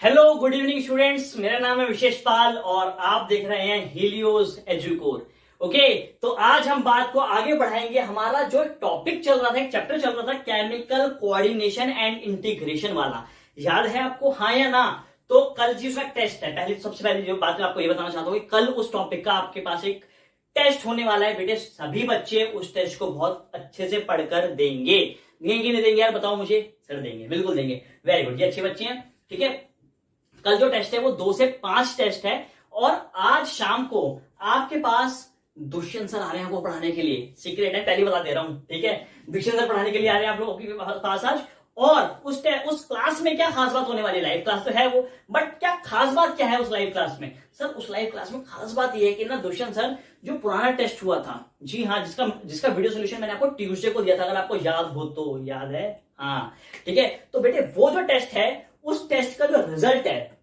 Hello good evening students, मेरा नाम है विशेष पाल और आप देख रहे हैं हीलियोस एजुकोर। ओके, तो आज हम बात को आगे बढ़ाएंगे। हमारा जो टॉपिक चल रहा था, एक चैप्टर चल रहा था केमिकल कोऑर्डिनेशन एंड इंटीग्रेशन वाला, याद है आपको? हाँ या ना? तो कल जी उसका टेस्ट है। सबसे पहले जो बात मैं आपको ये बताना चाहता हूँ कि कल उस टॉपिक का आपके पास एक टेस्ट होने वाला है। बेटे सभी बच्चे उस टेस्ट को बहुत अच्छे से पढ़कर देंगे। देंगे नहीं देंगे यार, बताओ मुझे। सर देंगे, बिल्कुल देंगे। वेरी गुड, ये अच्छे बच्चे हैं। ठीक है, कल जो टेस्ट है वो 2 से 5 टेस्ट है और आज शाम को आपके पास दुष्यंत सर आ रहे हैं आपको पढ़ाने के लिए। सीक्रेट है, पहले बता दे रहा हूं। ठीक है, दुष्यंत सर पढ़ाने के लिए आ रहे हैं आप लोगों के पास आज। और उस क्लास में क्या खास बात होने वाली है? लाइव क्लास तो है वो, बट क्या खास बात क्या है उस लाइव क्लास में? सर उस लाइव क्लास में खास बात यह है कि ना दुष्यंत सर जो पुराना टेस्ट हुआ था, जी हाँ, जिसका वीडियो सोल्यूशन मैंने आपको ट्यूसडे को दिया था, अगर आपको याद हो तो। याद है? हाँ, ठीक है। तो बेटे वो जो टेस्ट है, उस टेस्ट का जो रिजल्ट है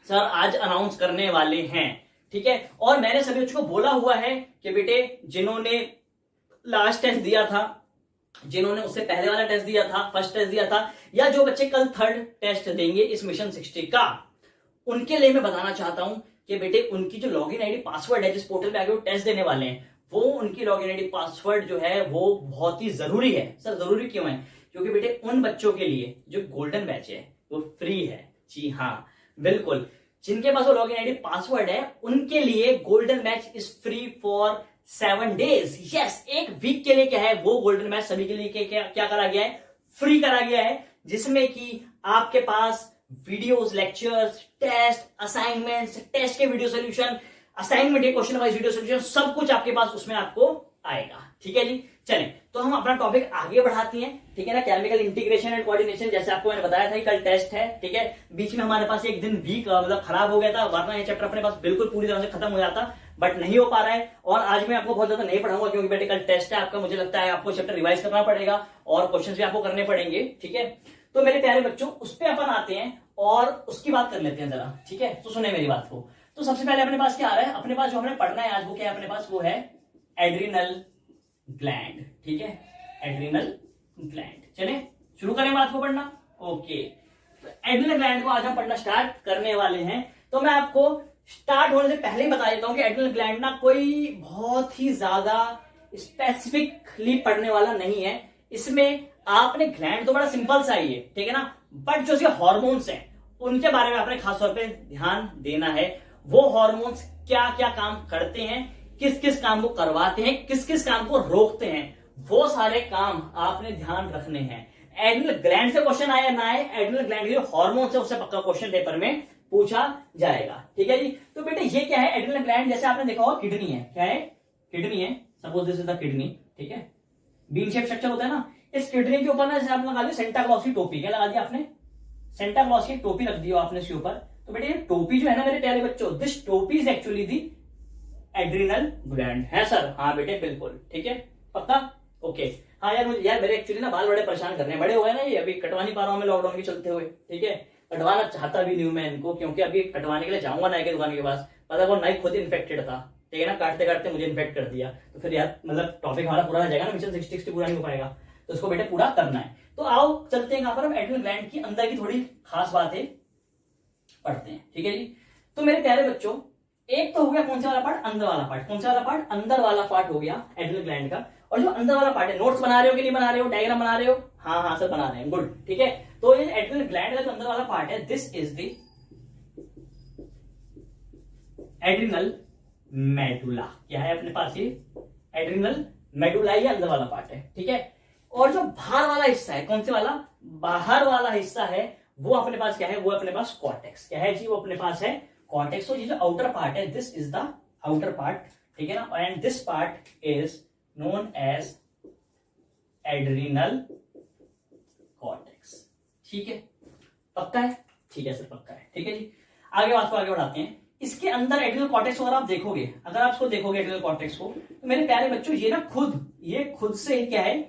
सर आज अनाउंस करने वाले हैं। ठीक है, और मैंने सभी बच्चों को बोला हुआ है कि बेटे जिन्होंने लास्ट टेस्ट दिया था, जिन्होंने उससे पहले वाला टेस्ट दिया था, फर्स्ट टेस्ट दिया था, या जो बच्चे कल थर्ड टेस्ट देंगे इस मिशन 60 का, उनके लिए मैं बताना चाहता हूं कि बेटे उनकी जो लॉगिन आईडी पासवर्ड है, जिस पोर्टल पे आगे वो टेस्ट देने वाले हैं, वो उनकी लॉगिन आईडी पासवर्ड जो है वो बहुत ही जरूरी है। सर जरूरी क्यों है? क्योंकि बेटे उन बच्चों के लिए जो गोल्डन बैच है वो फ्री है। जी हाँ, बिल्कुल, जिनके पास वो लॉगिन आईडी पासवर्ड है उनके लिए golden match is free for 7 days. Yes, एक वीक के लिए क्या है वो गोल्डन मैच सभी के लिए क्या करा गया है? फ्री करा गया है, जिसमें कि आपके पास videos, lectures, test, assignments, test के वीडियो सोल्यूशन, असाइनमेंट के क्वेश्चन वाइज वीडियो सोल्यूशन, सब कुछ आपके पास उसमें आपको आएगा। ठीक है जी, चलें तो हम अपना टॉपिक आगे बढ़ाते हैं। ठीक है ना, केमिकल इंटीग्रेशन एंड कोऑर्डिनेशन, जैसे आपको मैंने बताया था कि कल टेस्ट है। ठीक है, बीच में हमारे पास एक दिन वीक मतलब खराब हो गया था, वरना ये चैप्टर अपने पास बिल्कुल पूरी तरह से खत्म हो जाता, बट नहीं हो पा रहा है। और आज मैं आपको बहुत ज्यादा नहीं पढ़ाऊंगा क्योंकि बेटे कल टेस्ट है आपका। मुझे लगता है आपको चैप्टर रिवाइज करना पड़ेगा और क्वेश्चन भी आपको करने पड़ेंगे। ठीक है, तो मेरे प्यारे बच्चों उस पर अपन आते हैं और उसकी बात कर लेते हैं जरा। ठीक है, तो सुने मेरी बात को। तो सबसे पहले अपने पास क्या आ रहा है? अपने पास जो हमने पढ़ना है आज वो क्या है अपने पास? वो है एड्रिनल ग्लैंड। ठीक है, एड्रिनल ग्लैंड। चले शुरू करें बात को पढ़ना। ओके, तो एड्रिनल ग्लैंड को आज हम पढ़ना स्टार्ट करने वाले हैं। तो मैं आपको स्टार्ट होने से पहले ही बता देता हूं कि एड्रिनल ग्लैंड ना कोई बहुत ही ज्यादा स्पेसिफिकली पढ़ने वाला नहीं है। इसमें आपने ग्लैंड तो बड़ा सिंपल सा ही है, ठीक है ना, बट जो इसके हॉर्मोन्स हैं उनके बारे में आपने खासतौर पे ध्यान देना है। वो हॉर्मोन्स क्या क्या काम करते हैं, किस किस काम को करवाते हैं, किस किस काम को रोकते हैं, वो सारे काम आपने ध्यान रखने हैं। एड्रिनल ग्लैंड से क्वेश्चन आया ना आए, एड्रिनल ग्लैंड के जो हॉर्मोन्स है उससे पक्का क्वेश्चन पेपर में पूछा जाएगा। ठीक है जी, तो बेटे ये क्या है एड्रिनल ग्लैंड? जैसे आपने देखा होगा किडनी है। क्या है? किडनी है। Suppose this is the kidney. ठीक है, बीन शेप स्ट्रक्चर होता है ना, इस किडनी के ऊपर ना जैसे आपने लगा दी सेंटा क्लॉज की टोपी। क्या लगा दिया आपने? सेंटा क्लॉज की टोपी रख दी आपने इसके ऊपर। तो बेटे ये टोपी जो है ना मेरे प्यारे बच्चों, दिस टोपी is actually the adrenal gland है सर। हाँ बेटे बिल्कुल, ठीक है, पक्का? ओके। हाँ यार मेरे एक्चुअली ना बाल बड़े परेशान कर रहे हैं, बड़े हो गए ना ये, अभी कटवा नहीं पा रहा हूं मैं लॉकडाउन के चलते हुए। ठीक है, कटवाना चाहता भी नहीं हूं मैं इनको, क्योंकि अभी कटवाने के लिए जाऊंगा नाई की दुकान के पास, पता वो नाई खुद इन्फेक्टेड था। ठीक है ना, काटते काटते मुझे इन्फेक्ट कर दिया, तो फिर यार मतलब टॉपिक हमारा पूरा हो जाएगा ना, मिशन 60 पूरा नहीं हो पाएगा, तो उसको बेटे पूरा करना है। तो आओ चलते हैं यहाँ पर हम एड्रिनल ग्लैंड की अंदर की थोड़ी खास बातें पढ़ते हैं। ठीक है जी, तो मेरे प्यारे बच्चों एक तो हो गया कौन सा वाला पार्ट? अंदर वाला पार्ट। कौन सा वाला पार्ट? अंदर वाला पार्ट हो गया एड्रिनल ग्लैंड का। और जो अंदर वाला पार्ट है, नोट्स बना रहे हो कि नहीं बना रहे हो? डायग्राम बना रहे हो? हाँ हाँ सर बना रहे हैं, गुड। ठीक है, तो ये एड्रिनल ग्लैंड का जो अंदर वाला पार्ट है, this is the adrenal medulla. क्या है अपने पास? ये एड्रिनल मेडुला, ये अंदर वाला पार्ट है। ठीक है, और जो बाहर वाला हिस्सा है, कौन से वाला? बाहर वाला हिस्सा है वो अपने पास क्या है? वो अपने पास कॉर्टेक्स। क्या है जी? वो अपने पास है कॉर्टेक्स। तो ये जो आउटर पार्ट है, this is the outer part. ठीक है ना, and this part is known as adrenal cortex. ठीक है, पक्का है? ठीक है सर पक्का है। ठीक है जी, आगे बात को आगे बढ़ाते हैं। इसके अंदर एड्रिनल कॉर्टेक्स अगर आप देखोगे, अगर आप इसको देखोगे एड्रिनल कॉर्टेक्स को, तो मेरे प्यारे बच्चों ये ना खुद से क्या है?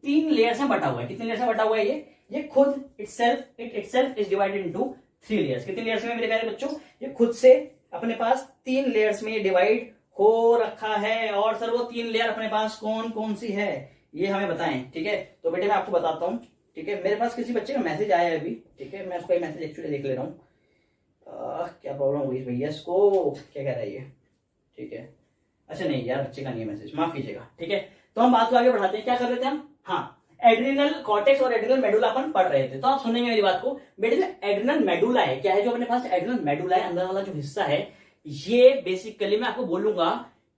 3 लेयर्स में बटा हुआ है। कितने लेयर्स में बटा हुआ है ये खुद itself is divided into 3 layers. कितने लेयर्स में मेरे प्यारे बच्चों? ये खुद से अपने पास 3 लेयर्स में डिवाइड हो रखा है। और सर वो 3 लेयर अपने पास कौन कौन सी है ये हमें बताएं। ठीक है, तो बेटे मैं आपको बताता हूं। ठीक है, मेरे पास किसी बच्चे का मैसेज आया है अभी। ठीक है, मैं उसका मैसेज एक्चुअली देख ले रहा हूं। क्या प्रॉब्लम हुई भैया, इसको क्या कह रहा है ये? ठीक है, अच्छा नहीं यार, बच्चे का नहीं है मैसेज, माफ कीजिएगा। ठीक है, तो हम बात को आगे बढ़ाते हैं। क्या कर रहे थे हम? हाँ, एड्रिनल कॉर्टेक्स और एड्रिनल मेडुला अपन पढ़ रहे थे। तो आप सुनेंगे मेरी बात को। बेटे जो एड्रिनल मेडुला है, क्या है जो अपने पास एड्रिनल मेडुला है, अंदर वाला जो हिस्सा है, ये बेसिकली मैं आपको बोलूंगा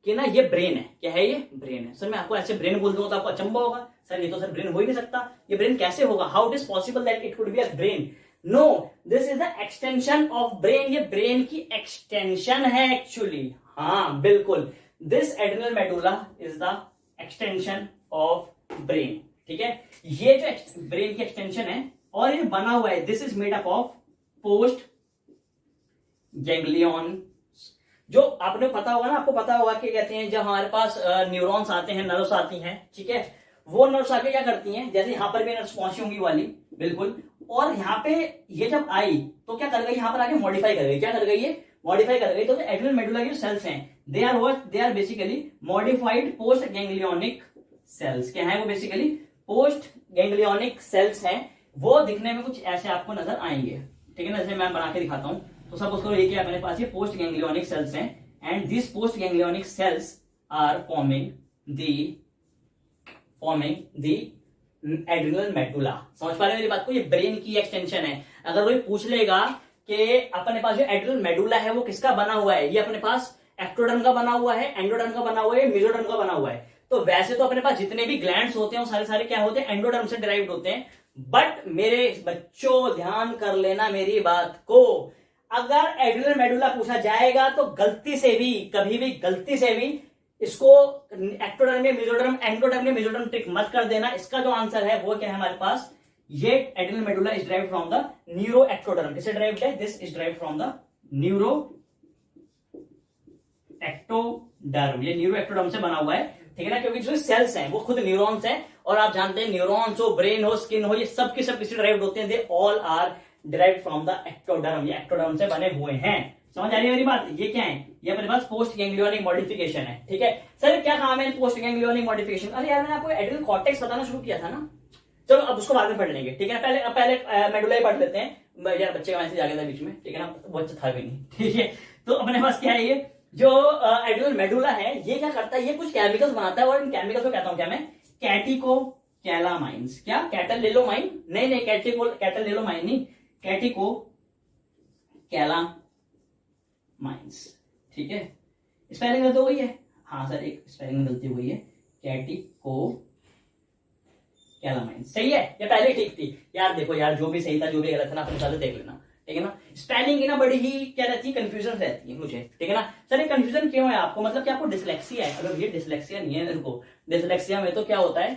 कि ना ये ब्रेन है। क्या है ये? ब्रेन है। सर मैं आपको ऐसे ब्रेन बोल दूंगा तो आपको अचंबा होगा, सर ये तो सर ब्रेन हो ही नहीं सकता, ये ब्रेन कैसे होगा? How it is possible that it could be a brain? No, this is the extension of brain. ये ब्रेन की एक्सटेंशन है एक्चुअली। हाँ बिल्कुल, this adrenal medulla is the extension of brain. ठीक है, ये जो ब्रेन की एक्सटेंशन है और ये बना हुआ है, this is made up of post ganglion. जो आपने पता होगा ना, आपको पता होगा कि कहते हैं जब हमारे पास न्यूरॉन्स आते हैं, नर्व्स आती हैं, ठीक है, वो नर्व्स आके क्या करती हैं, जैसे यहां पर भी नर्व्स पहुंची होंगी वाली, बिल्कुल, और यहाँ पे ये जब आई तो क्या कर गई, यहां पर आके मॉडिफाई कर गई। क्या कर गई? ये मॉडिफाई कर गई। तो एड्रिनल मेडुला के सेल्स हैं, they are what? They are basically modified post ganglionic cells. क्या है वो? बेसिकली पोस्ट गैंग्लियोनिक सेल्स हैं। वो दिखने में कुछ ऐसे आपको नजर आएंगे। ठीक है ना, जैसे मैं बना के दिखाता हूं। तो सब उसको ये क्या मेरे पास ये पोस्ट गैंग्लियोनिक सेल्स हैं, and this post ganglionic cells are forming the adrenal medulla. समझ पा रहे हैं मेरी बात को? ये ब्रेन की एक्सटेंशन है। अगर कोई पूछ लेगा कि अपने पास जो एड्रिनल मेडुला है वो किसका बना हुआ है, ये अपने पास एक्टोडर्म का बना हुआ है, एंडोडर्म का बना हुआ है, मेसोडर्म का बना हुआ है। तो वैसे तो अपने पास जितने भी ग्लैंड्स होते हैं वो सारे क्या होते हैं? एंडोडर्म से डिराइव्ड होते हैं। बट मेरे बच्चों ध्यान कर लेना मेरी बात को, अगर एड्रिनल मेडुला पूछा जाएगा तो गलती से भी, कभी भी गलती से भी इसको एक्टोडर्म या मेसोडर्म, एंडोडर्म या मेसोडर्म ट्रिक मत कर देना। इसका जो आंसर है वो क्या है हमारे पास? ये adrenal medulla is derived from the neuro ectoderm. किससे ड्राइव्ड है? This is derived from the neuro ectoderm. ये न्यूरो एक्टोडर्म से बना हुआ है, ठीक है ना, क्योंकि जो सेल्स हैं वो खुद न्यूरॉन्स हैं, और आप जानते हैं न्यूरॉन्स हो, ब्रेन हो, स्किन हो, ये सब के सब किससे ड्राइव्ड होते हैं? They all are derived from the ectoderm. ये एक्टोडर्म से बने हुए हैं। समझ आ रही है मेरी बात? ये क्या है? ये अपने पास पोस्ट गैंग्लियोनिक मॉडिफिकेशन है। ठीक है सर, क्या काम है पोस्ट गैंग्लियोनिक मॉडिफिकेशन? अरे यार मैंने आपको एड्रिनल कॉर्टेक्स बताना शुरू किया था ना, चलो अब उसको बाद में पढ़ लेंगे। ठीक है, पहले मेडुला ही पढ़ लेते हैं। यार बच्चे का मैसेज आ गया था बीच में, ठीक है ना, वो अच्छा था भी नहीं। ठीक है, तो अपने पास क्या है, ये जो एड्रिनल मेडुला है ये क्या करता है? ये कुछ केमिकल्स बनाता है, और इन केमिकल्स को कहता हूं क्या मैं? कैटिको कैलामाइंस। क्या? कैटलेलोमाइन? नहीं, कैटलेलोमाइन नहीं, कैटिको कैलामाइंस। ठीक है, स्पेलिंग गलत हो गई है। हाँ सर, एक स्पेलिंग में गलती हुई है, कैटिको कैलामाइंस। सही है, ये पहले ठीक थी यार। देखो यार, जो भी सही था जो भी गलत था ना, अपने साथ देख लेना, ठीक है ना। स्पेलिंग की ना बड़ी ही क्या रहती है, कंफ्यूजन रहती है मुझे, ठीक है ना। सर ये कंफ्यूजन क्यों है आपको? मतलब कि आपको डिसलेक्सिया है? अगर ये डिसलेक्सिया नहीं है, देखो डिसलेक्सिया में तो क्या होता है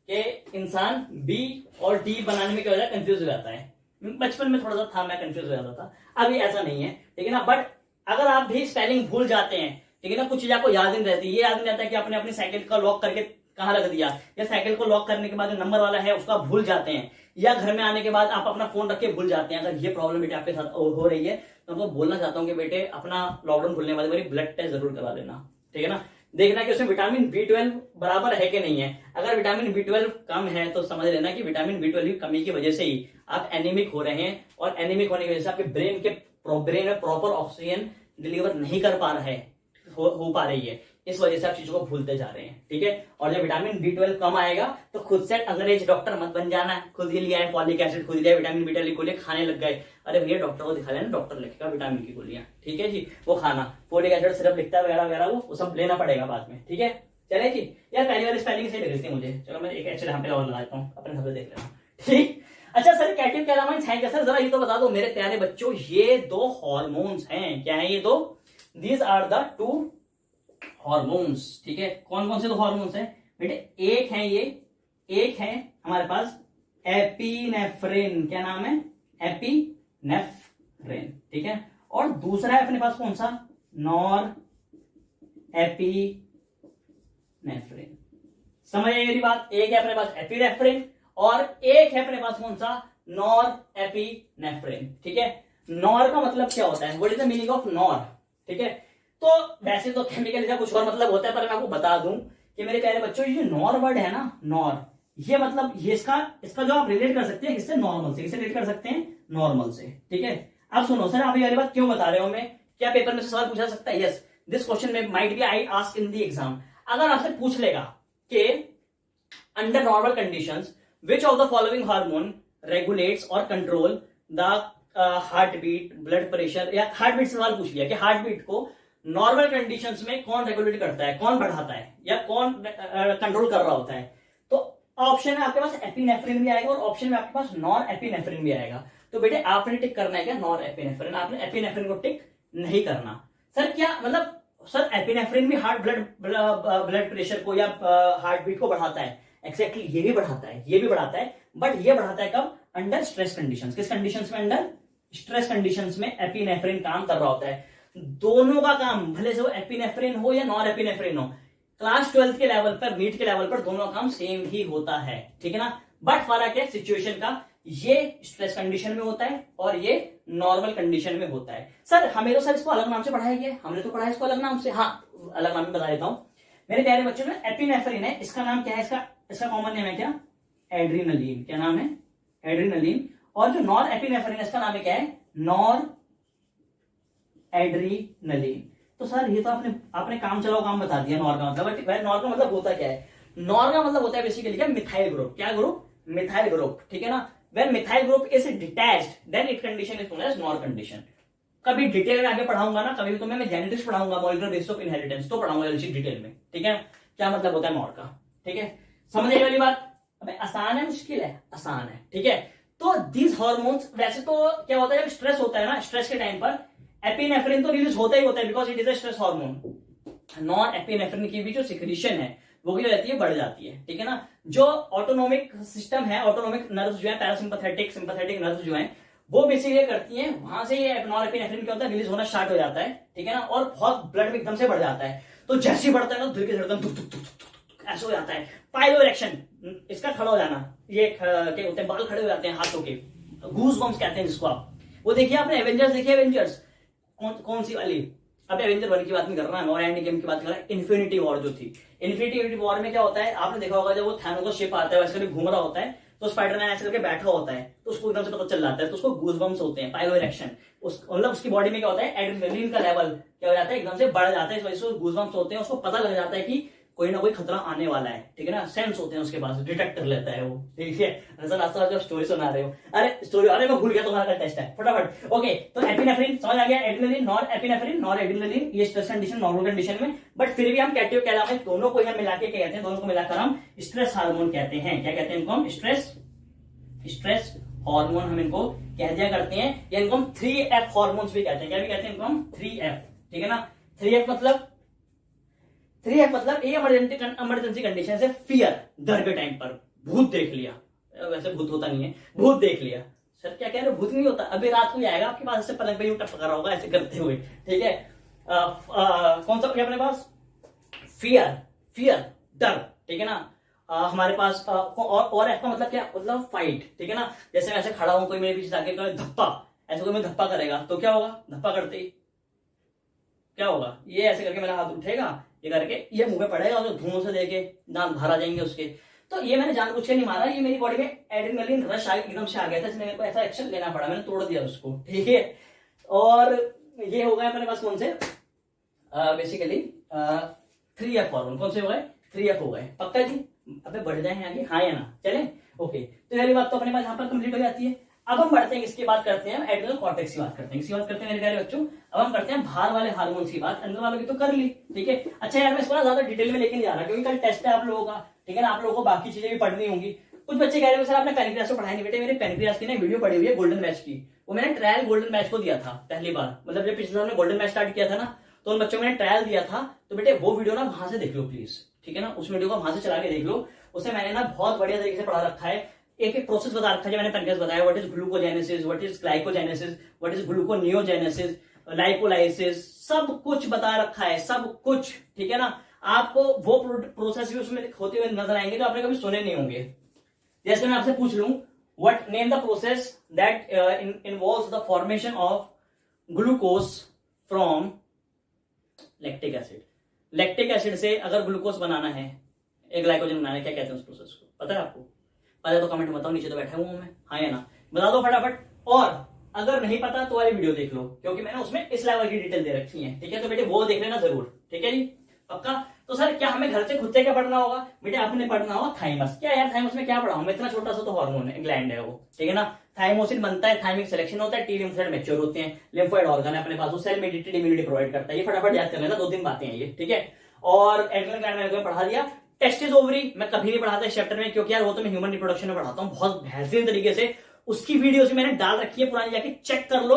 कि इंसान बी और डी बनाने में क्या होता है, कंफ्यूज हो जाता है। बचपन में थोड़ा सा था, मैं कंफ्यूज हो जाता था, अभी ऐसा नहीं है, ठीक है ना। बट अगर आप भी स्पेलिंग भूल जाते हैं, ठीक है ना, कुछ चीज आपको याद नहीं रहती, ये याद नहीं रहता कि आपने अपनी साइकिल का लॉक करके कहां रख दिया, या साइकिल को लॉक करने के बाद जो नंबर वाला है उसका भूल जाते हैं, या घर में आने के बाद आप अपना फोन रख के भूल जाते हैं। अगर ये प्रॉब्लम बेटे आपके साथ हो रही है तो मैं बोलना चाहता हूं कि बेटे अपना लॉकडाउन खुलने वाले मेरी ब्लड टेस्ट जरूर करा लेना, ठीक है ना। देखना कि उसमें विटामिन B12 बराबर है कि नहीं है। अगर विटामिन B12 कम है तो समझ लेना कि विटामिन B12 की कमी की वजह से ही आप एनीमिक हो रहे हैं, और एनीमिक होने की वजह से आपके ब्रेन में प्रॉपर ऑक्सीजन डिलीवर नहीं कर पा रहा है, हो पा रही है, इस वजह से आप चीजों को भूलते जा रहे हैं, ठीक है। और जब विटामिन B12 कम आएगा तो खुद से अंग्रेज डॉक्टर मत बन जाना, खुद ही लिया है फॉलिक एसिड, खुद ही लिया विटामिन B12 की गोलियां खाने लग गए। अरे भैया डॉक्टर को दिखा लेना, डॉक्टर लिखेगा विटामिन की गोलियां, ठीक है जी, वो खाना, फॉलिक एसिड सिरप लिखता है वगैरह वगैरह, वो सब लेना पड़ेगा बाद में, ठीक है। चले जी, यार पहली वाली स्पेलिंग से भेजती है मुझे, चलो मैं एक एक्चुअली यहाँ पे और लगाता हूँ, अपने घर पे देख लेना, ठीक। अच्छा सर, कैटिव कैलामाइंस है क्या सर? जरा ये तो बता दो मेरे प्यारे बच्चों। ये दो हॉर्मोन्स हैं, क्या है ये दो? These are the two hormones, ठीक है। कौन कौन से दो हॉर्मोन्स हैं बेटे? एक है हमारे पास एपिनेफ्रिन, क्या नाम है? एपिनेफ्रिन, ठीक है। और दूसरा है अपने पास कौन सा? Nor epinephrine. समझ आई मेरी बात? एक है अपने पास एपिनेफ्रिन और एक है अपने पास कौन सा? नॉर एपिनेफ्रिन, ठीक है। नॉर का मतलब क्या होता है? What is the meaning of nor, ठीक है। तो वैसे तो केमिकल का कुछ और मतलब होता है, पर मैं आपको बता दूं कि मेरे प्यारे बच्चों, ये नॉर वर्ड है ना, नॉर, ये मतलब ये इसका जो आप रिलेट कर सकते हैं किससे? नॉर्मल से। किससे रिलेट कर सकते हैं? नॉर्मल से, ठीक है। अब सुनो सर, आप ये वाली बात क्यों बता रहे हो मैं, क्या पेपर में से सवाल पूछा सकता है? यस, दिस क्वेश्चन में might be I ask in the exam. अगर आपसे पूछ लेगा कि under normal conditions which of the following hormone regulates और control the heart beat, blood pressure, या हार्ट बीट सवाल पूछ लिया कि हार्ट बीट को नॉर्मल कंडीशंस में कौन रेगुलेट करता है, कौन बढ़ाता है, या कौन कंट्रोल कर रहा होता है, तो ऑप्शन में आपके पास एपिनेफ्रिन भी आएगा और ऑप्शन में आपके पास नॉर एपिनेफ्रिन भी आएगा। तो बेटे आपने टिक करना है क्या? Nor epinephrine. आपने एपिनेफ्रिन को टिक नहीं करना। सर क्या मतलब, सर एपिनेफ्रिन भी हार्ट ब्लड प्रेशर को या हार्ट बीट को बढ़ाता है? एक्जैक्टली ये भी बढ़ाता है, ये भी बढ़ाता है, बट ये बढ़ाता है कब? Under stress conditions. किस कंडीशंस में? अंडर स्ट्रेस कंडीशंस में एपिनेफ्रिन काम कर रहा होता है। दोनों का काम, भले से वो एपिनेफ्रिन हो या नॉर एपिनेफ्रिन हो, क्लास 12 के लेवल पर, नीट के लेवल पर दोनों का काम सेम ही होता है, ठीक है ना। बट फर्क है सिचुएशन का, ये स्ट्रेस कंडीशन में होता है और ये नॉर्मल कंडीशन में होता है। सर हमें तो सर इसको अलग नाम से पढ़ाया गया, हमने तो पढ़ाया इसको अलग नाम से। हाँ, अलग नाम बता देता हूं मेरे प्यारे बच्चों में। एपिनेफ्रिन है, इसका नाम क्या है? इसका कॉमन नेम है क्या? एड्रीनलिन। क्या नाम है? एड्रीनलिन। और जो नॉर एपिनेफ्रिन है, इसका नाम है क्या है? Nor adrenaline. तो सर ये तो आपने काम चलाओ काम बता दिया नॉर का मतलब। बट नॉर का मतलब होता क्या है? नॉर का मतलब होता है बेसिकली क्या? Methyl group. क्या ग्रुप? मिथाइल ग्रुप, ठीक है ना। When methyl group is detached, then its condition is known as nor condition. कभी डिटेल में आगे पढ़ाऊंगा ना, कभी भी तुम्हें मैं जेनेटिक्स पढ़ाऊंगा, मॉलिक्यूलर बेसिस ऑफ इनहेरिटेंस, तो पढ़ाऊंगा डिटेल में, ठीक है। क्या मतलब होता है नॉर का, ठीक है। समझने वाली बात। अबे आसान है मुश्किल है? आसान है, ठीक है। तो दीज हार्मोन्स, वैसे तो क्या होता है जब स्ट्रेस होता है ना, स्ट्रेस के टाइम पर एपिनेफ्रिन तो रिलीज होता ही होता है, because it is a stress hormone. Non epinephrine की भी जो सिक्रीशन है वो क्या रहती है? बढ़ जाती है, ठीक है ना। जो ऑटोनोमिक सिस्टम है, ऑटोनोमिक नर्व्स जो है, पैरासिम्पैथेटिक, सिंपैथेटिक नर्व्स जो हैं, वो बेसिकली करती हैं, वहां से ये नॉन एपिनेफ्रिन क्या होता है? रिलीज होना स्टार्ट हो जाता है, ठीक है ना। और बहुत ब्लड में एकदम से बढ़ जाता है। तो जैसे ही बढ़ता है ना, दिल की धड़कन धुक धुक धुक धुक ऐसे हो जाता है। पाइलोइरेक्शन, इसका खड़ा हो जाना, ये क्या होते हैं? बाल खड़े हो जाते हैं हाथों के, गूज बम्स कहते हैं जिसको आप। वो देखिए आपने एवेंजर्स देखी? एवेंजर्स कौन सी वाली? अब एवेंजर 1 की बात नहीं कर रहा है और एंड गेम की बात कर रहा है। इन्फिनिटी वॉर जो थी, इन्फिनिटी वॉर में क्या होता है? आपने देखा होगा जब वो थैनोस का शिप आता है, वैसे भी घूम रहा होता है, तो स्पाइडरमैन ऐसे करके बैठा होता है, तो उसको एकदम से पता चल जाता है, तो उसको गूज़बम्प्स होते हैं, पाइलोइरेक्शन। मतलब उसकी बॉडी में क्या होता है? एड्रेनलिन का लेवल क्या हो जाता है? एकदम से बढ़ जाता है, इस वजह से गूज़बम्प्स होते हैं। उसको पता लग जाता है कि कोई ना कोई खतरा आने वाला है, ठीक है ना। सेंस होते हैं उसके पास, डिटेक्ट कर लेता है वो, ठीक है। ऐसा जो स्टोरी सुना रहे हो, अरे मैं भूल गया, तुम्हारा टेस्ट है फटाफट। ओके, तो एपिनेफ्रिन समझ आ गया, adrenaline, nor epinephrine, nor adrenaline, ये स्ट्रेस कंडीशन, नॉर्मल कंडीशन में। बट फिर भी हम कैटिव कहलाते हैं, दोनों को हम मिला के क्या कहते हैं? दोनों को मिलाकर हम स्ट्रेस हार्मोन कहते हैं। क्या कहते हैं इनको हम? स्ट्रेस हार्मोन हम इनको कह दिया करते हैं, या इनको हम 3F हार्मोन्स भी कहते हैं। क्या भी कहते हैं इनको हम? 3F, ठीक है ना। 3F मतलब इमरजेंसी कंडीशन से फियर, डर के टाइम पर। भूत देख लिया, वैसे भूत होता नहीं है, भूत देख लिया। सर क्या कह रहे हो? भूत नहीं होता, अभी रात को आएगा आपके पास, ऐसे पलंग पे टपक रहा होगा ऐसे करते हुए, ठीक है। कौन सा अपने पास? फियर, डर, ठीक है ना। हमारे पास और एफ का मतलब क्या? मतलब फाइट, ठीक है ना। जैसे मैं ऐसे खड़ा हूं, कोई मेरे पीछे आके धप्पा, ऐसे कोई मैं धप्पा करेगा तो क्या होगा? धप्पा करते ही क्या होगा? ये ऐसे करके मेरा हाथ उठेगा, ये करके ये मुंह में पड़ेगा, और धुआं से देके दांत बाहर आ जाएंगे उसके। तो ये मैंने जानबूझ के नहीं मारा, ये मेरी बॉडी में एड्रेनलिन रश एकदम से आ गया था, इसलिए मेरे को ऐसा एक्शन लेना पड़ा, मैंने तोड़ दिया उसको, ठीक है। और ये हो गया मेरे पास कौन से? Basically 3F hormone. कौन से हो गए? 3F हो गए, पक्का जी? अबे बढ़ जाए आगे, हाँ या ना? चले, ओके। तो ये बात तो अपने पास यहाँ पर कंप्लीट हो जाती है। अब हम बढ़ते हैं, इसकी बात करते हैं, एड्रेनल कॉर्टेक्स की बात करते हैं, मेरे प्यारे बच्चों। अब हम करते हैं बाहर वाले हार्मोन्स की बात। अंदर वालों की तो कर ली, ठीक है। अच्छा यार, मैं इसको ना ज्यादा डिटेल में लेके नहीं जा रहा, क्योंकि कल टेस्ट है आप लोगों का, ठीक है ना। आप लोगों को बाकी चीजें भी पढ़नी होंगी। कुछ बच्चे कह रहे हैं सर आपने पेनक्रियास को पढ़ाया नहीं। बेटे मेरे पेनक्रियास की ना वीडियो पड़ी हुई है गोल्डन मैच की, वो मैंने ट्रायल गोल्डन मैच को दिया था पहली बार, मतलब जब पिछले साल में गोल्डन मैच स्टार्ट किया था ना, तो उन बच्चों को मैंने ट्रायल दिया था। तो बेटे वो वीडियो ना वहां से देख लो प्लीज, ठीक है ना। उस वीडियो को वहां से चला के देख लो, उसे मैंने ना बहुत बढ़िया तरीके से पढ़ा रखा है। एक एक प्रोसेस बता रखा है, मैंने पेनक्रियास बताया, what is glucogenesis, what is glycogenesis, what is gluconeogenesis, lipolysis, सब कुछ बता रखा है, सब कुछ, ठीक है ना। आपको वो प्रोसेस भी उसमें होते हुए नजर आएंगे जो आपने कभी सुने नहीं होंगे। जैसे मैं आपसे पूछ लूं, what name the process that involves the formation of glucose from lactic acid. Lactic acid से अगर ग्लूकोज बनाना है, एक ग्लाइकोजन बनाना है, क्या कहते हैं उस प्रोसेस को? पता है आपको? पता है तो कमेंट में बताओ, नीचे तो बैठा हूं मैं, हाँ या ना? बता दो फटाफट। और अगर नहीं पता तो वाली वीडियो देख लो, क्योंकि मैंने उसमें इस लेवल की डिटेल दे रखी है, ठीक है। तो बेटे वो देख लेना जरूर, ठीक है जी, पक्का। तो सर क्या हमें घर से खुद से क्या पढ़ना होगा? बेटे आपने पढ़ना होगा थाइमस। क्या यार थाइमस में क्या पढ़ा हूं मैं, इतना छोटा सा तो हार्मोन है, ग्लैंड है वो, ठीक है ना। थाइमोसिन बनता है, थाइमिक सिलेक्शन होता है, टी लिम्फोसाइट मैच्योर होते हैं, लिम्फोइड ऑर्गन है अपने पास, वो सेल मेडिटेड इम्यूनिटी प्रोवाइड करता है। ये फटाफट याद कर लेना, 2-3 बातें हैं ये, ठीक है। और एड्रिनल ग्लैंड मैंने तुम्हें पढ़ा दिया। टेस्टिस ओवरी मैं कभी नहीं पढ़ाता इस चैप्टर में, क्योंकि यार वो तो मैं ह्यूमन रिप्रोडक्शन में पढ़ाता हूँ बहुत बेहतरीन तरीके से। उसकी वीडियो भी मैंने डाल रखी है पुरानी, जाके चेक कर लो।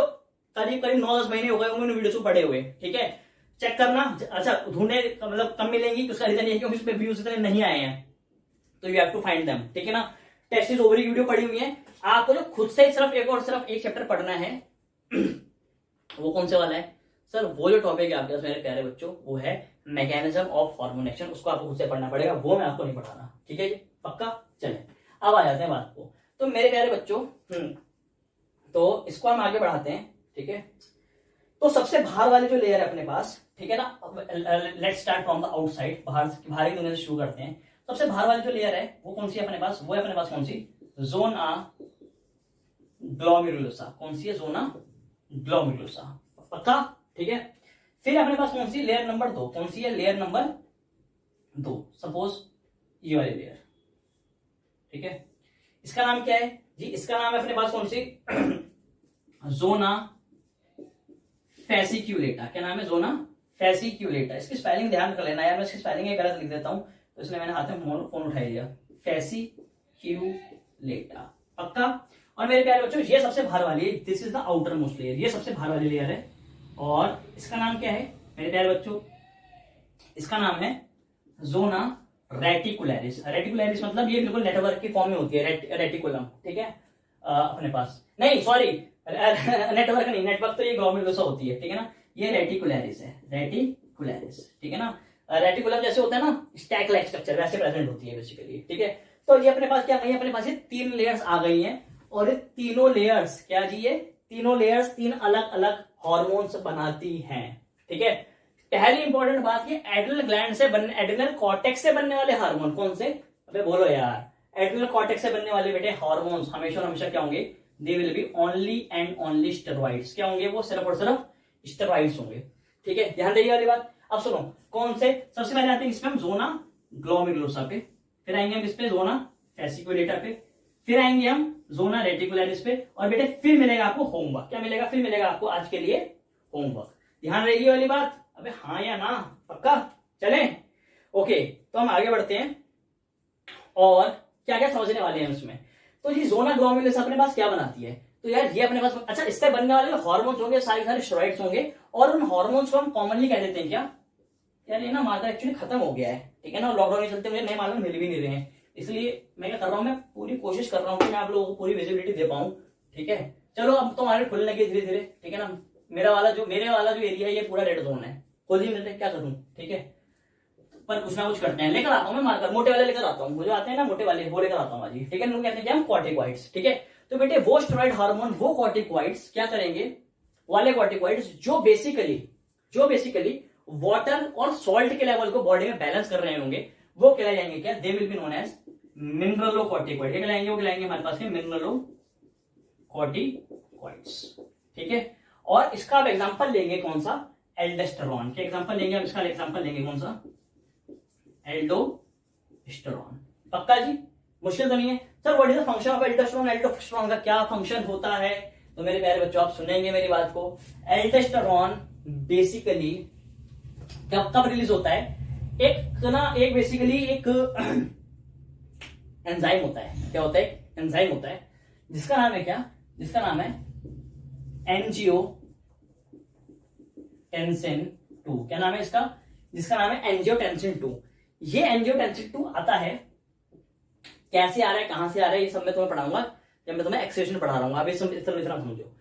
करीब करीब 9-10 महीने हो गए उन्होंने वीडियो को पढ़े हुए, ठीक है, चेक करना। अच्छा ढूंढने मतलब कम मिलेंगी, उसका रीजन ये है क्योंकि उसमें व्यूज इतने नहीं आए हैं, तो you have to find them, ठीक है ना। टेस्टिस ओवरी की वीडियो पड़ी हुई है। आपको जो खुद से सिर्फ एक चैप्टर पढ़ना है वो कौन से वाला है सर? वो जो टॉपिक है आपके पास मेरे प्यारे बच्चों, वो है मैकेनिज्म ऑफ हार्मोन एक्शन। उसको आपको खुद से पढ़ना पड़ेगा, वो मैं आपको नहीं पढ़ा रहा, ठीक है जी, पक्का। चले अब आ जाते हैं बात को। तो मेरे प्यारे बच्चों तो इसको हम आगे बढ़ाते हैं, ठीक है। तो सबसे बाहर वाली जो लेयर है अपने पास, ठीक है ना, let's start from the outside, बाहरी दुनिया से शुरू करते हैं। सबसे बाहर वाली जो लेयर है वो कौन सी है अपने पास? वो है अपने पास कौन सी? Zona glomerulosa. कौन सी है? जोना ग्लोमेरुलोसा, पक्का, ठीक है। फिर अपने पास कौन सी? Layer number 2। कौन सी है? लेयर नंबर 2, सपोज ये वाली लेयर, ठीक है। इसका नाम क्या है जी? इसका नाम है अपने पास कौन सी? जोना फैसिक्यूलेटा। क्या नाम है? जोना फैसिक्यूलेटा। इसकी स्पेलिंग ध्यान कर लेना यार, मैं इसकी स्पेलिंग गलत लिख देता हूं, तो इसलिए मैंने हाथ में फोन उठा लिया। फैसिक्यूलेटा, पक्का। और मेरे प्यारे बच्चों ये सबसे बाहर वाली है, this is the outer most layer, ये सबसे बाहर वाली लेयर है। और इसका नाम क्या है मेरे प्यारे बच्चों? इसका नाम है जोना रेटिकुलरिस। रेटिकुलरिस मतलब ये बिल्कुल नेटवर्क की फॉर्म में होती है, रेटिकुलम, ठीक है। अपने पास नहीं, सॉरी नेटवर्क नहीं, नेटवर्क तो ये ग्लोमेरुलोसा होती है, ठीक है ना। ये रेटिकुलरिस है, रेटिकुलरिस, ठीक है ना। रेटिकुलम जैसे होता है ना स्टैक लाइक स्ट्रक्चर, वैसे प्रेजेंट होती है बेसिकली, ठीक है। तो ये अपने पास क्या गई है? अपने पास ये 3 लेयर्स आ गई हैं, और ये तीनों लेयर्स क्या जी? ये तीनों लेयर्स 3 अलग अलग हॉर्मोन्स बनाती हैं, ठीक है। पहली इंपॉर्टेंट बात ये एड्रिनल ग्लैंड से बनने, एड्रिनल कॉर्टेक्स से बनने वाले हार्मोन कौन से? अबे बोलो यार, एड्रिनल कॉर्टेक्स से बनने वाले बेटे हार्मोन्स हमेशा और हमेशा क्या होंगे? दे will B only and only steroids. क्या होंगे वो? सिर्फ और सिर्फ स्टेरॉइड्स होंगे, ठीक है। ध्यान रहिए वाली बात। अब सुनो, कौन से? सबसे पहले आते हैं इसमें हम जोना ग्लोमेरुलोसा पे, फिर आएंगे हम इस पे जोना फैसिक्यूलेटा पे, फिर आएंगे हम जोना रेटिकुलरिस पे, और बेटे फिर मिलेगा आपको होमवर्क। क्या मिलेगा? फिर मिलेगा आपको आज के लिए होमवर्क। ध्यान रहेगी वाली बात। अबे हाँ या ना, पक्का? चले ओके, तो हम आगे बढ़ते हैं और क्या क्या समझने वाले हैं उसमें। तो ये जोना ग्लोमेरुलोसा अपने पास क्या बनाती है? तो यार ये अपने पास, अच्छा, इससे बनने वाले हार्मोन्स होंगे सारे स्टेरॉइड्स होंगे, और उन हार्मोन्स को हम कॉमनली कह देते हैं क्या? यार ये ना मार्केट एक्चुअली खत्म हो गया है, ठीक है ना। लॉकडाउन के चलते मुझे नए मार्केट मिल भी नहीं रहे हैं, इसलिए मैं क्या कर रहा हूँ, मैं पूरी कोशिश कर रहा हूँ कि मैं आप लोगों को पूरी विजिबिलिटी दे पाऊँ, ठीक है। चलो अब तो मार्केट खुलने लगी धीरे धीरे, ठीक है ना। मेरे वाला जो एरिया है ये पूरा रेड जोन है, खुद ही मिलते, क्या करूँ, ठीक है। पर कुछ ना कुछ करते हैं, लेकर आता हूँ मैं मार्कर, मोटे वाले लेकर आता हूँ, मुझे आते हैं ना मोटे वाले, वो लेकर आता हूँ आज, ठीक है। लोग कहते हैं क्या? कॉर्टिकॉइड्स, ठीक है। तो बेटे वो स्टेरॉइड हार्मोन, वो कॉर्टिकॉइड्स क्या करेंगे? वाले कॉर्टिकॉइड्स जो बेसिकली वाटर और सॉल्ट के लेवल को बॉडी में बैलेंस कर रहे होंगे, वो कहलाए जाएंगे क्या? They will be known as mineralocorticoid. क्या कहलाएंगे? वो कहलाएंगे हमारे पास में मिनरलोकॉर्टिकॉइड्स, ठीक है। और इसका अब एग्जांपल लेंगे कौन सा? एल्डोस्टेरॉन के एग्जांपल लेंगे हम। इसका एग्जांपल लेंगे कौन सा? एल्डोस्टेरॉन, पक्का जी? मुश्किल तो नहीं है sir. What is the function of aldosterone? Aldosterone का क्या फंक्शन होता है? तो मेरे प्यारे बच्चों आप सुनेंगे मेरी बात को। एल्डोस्टेरॉन बेसिकली कब रिलीज होता है? एक बेसिकली एक एंजाइम होता है। क्या होता है? एंजाइम होता है, जिसका नाम है क्या? जिसका नाम है एंजियोटेंसिन 2। क्या नाम है इसका? जिसका नाम है एंजियोटेंसिन 2। ये एंजियोटेंसिन 2 आता है, कैसे आ रहा है, कहां से आ रहा है, ये सब मैं तुम्हें पढ़ाऊंगा जब मैं तुम्हें एक्सेशन पढ़ा रहा हूँ। आप इतना समझो।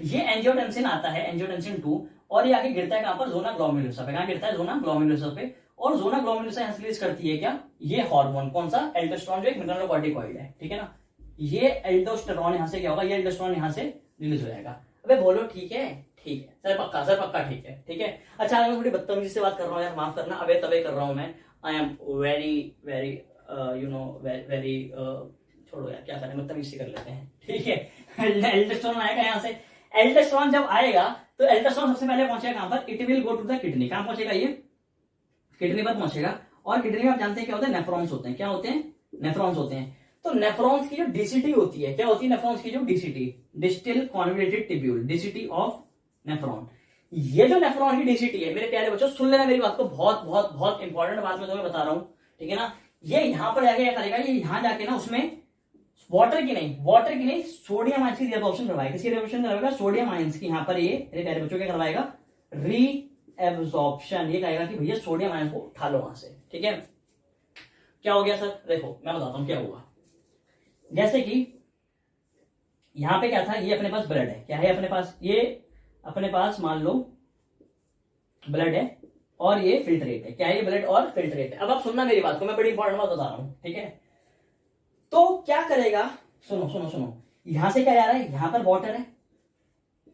ये एंजियोटेंसिन आता है, एंजियोटेंसिन 2, और ये आगे गिरता है कहां पर? जोना ग्लोमेरुलोसा पे। कहां गिरता है? जोना ग्लोमेरुलोसा पे। और जोना ग्लोमेरुलोसा यहां से रिलीज करती है क्या? ये हार्मोन कौन सा? एल्डोस्टेरॉन, जो एक मिनरलोकॉर्टिकॉइड है, ठीक है ना। ये एल्डोस्टेरॉन यहां से क्या होगा? ये एल्डोस्टेरॉन यहां से रिलीज हो जाएगा। अबे बोलो ठीक है? ठीक है सर, पक्का सर, पक्का, ठीक है, ठीक है। अच्छा मैं थोड़ी बदतमीजी से बात कर रहा हूँ यार, माफ करना, अबे तबे कर रहा हूँ मैं। I am very very very छोड़ो यार, क्या करें, बदतमीजी कर लेते हैं, ठीक है। एल्डोस्टेरोन आएगा यहाँ से। एल्डोस्टेरोन जब आएगा तो एल्डोस्टेरोन सबसे पहले पहुंचेगा कहां पर, it will go to the kidney. कहां पहुंचेगा ये, किडनी पर पहुंचेगा। और किडनी में आप जानते हैं क्या होता है, नेफ्रॉन्स होते हैं। क्या होते हैं, नेफ्रॉन्स होते हैं। तो नेफ्रॉन्स की जो डीसीटी होती है, क्या होती है नेफ्रॉन्स की जो DCT, distal convoluted tubule, DCT of nephron. ये जो नेफ्रॉन की डीसीटी है मेरे प्यारे बच्चों, सुन लेना मेरी बात को, बहुत बहुत बहुत इंपॉर्टेंट बात मैं तुम्हें बता रहा हूं, ठीक है ना। ये यहां पर जाके क्या करेगा, ये यहां जाके ना उसमें वाटर की नहीं सोडियम आयंस की रीअब्जॉर्प्शन करवाएगा। किसकी रीअब्जॉर्प्शन करवाएगा, सोडियम आयंस की। यहां पर ये मेरे प्यारे बच्चों क्या करवाएगा, रीएब्जॉर्प्शन। ये कहेगा कि भैया सोडियम आयंस को उठा लो वहां से, ठीक है। क्या हो गया सर, देखो मैं बताता हूं क्या हुआ। जैसे कि यहां पे क्या था, ये अपने पास ब्लड है, क्या है अपने पास, ये अपने पास मान लो ब्लड है और ये फिल्ट्रेट है। क्या है ये, ब्लड और फिल्ट्रेट है। अब आप सुनना मेरी बात को, मैं बड़ी इंपॉर्टेंट बात बता रहा हूं, ठीक है। तो क्या करेगा, सुनो सुनो सुनो, यहां से क्या जा रहा है, यहां पर वाटर है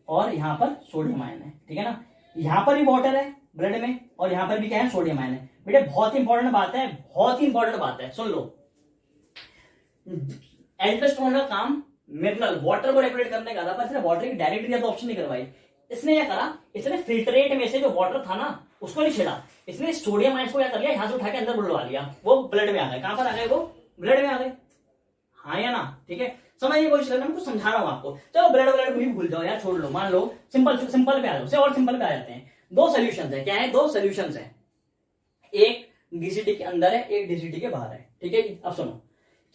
और यहां पर सोडियम आयन है, ठीक है ना। यहां पर भी वाटर है ब्लड में और यहां पर भी क्या है, सोडियम आयन है। बेटे बहुत इंपॉर्टेंट बात है, बहुत ही इंपॉर्टेंट बात है, सुन लो। एल्डोस्टेरोन का काम मिनरल वाटर को रेगुलेट करने का था, पर इसने वाटर की डायरेक्ट रीअब्जॉर्प्शन नहीं करवाई। इसने क्या करा, इसने फिल्ट्रेट में से जो वाटर था ना उसको नहीं छेड़ा, इसने सोडियम आयंस को क्या कर लिया, यहां से उठा के अंदर बुलवा लिया, वो ब्लड में आ गए। कहां पर आ गए, वो ब्लड में आ गए, हाँ या ना, ठीक है। समझने की कोशिश करना, मैं कुछ समझा रहा हूं आपको। चलो ब्लड ब्लड भी भूल जाओ यार, छोड़ लो, मान लो सिंपल सिंपल पे आ जाओ, और सिंपल पे आ जाते हैं। दो सोल्यूशन है, क्या है, दो सोल्यूशन है, एक डीसीटी के अंदर है, एक डीसीटी के बाहर है, ठीक है। अब सुनो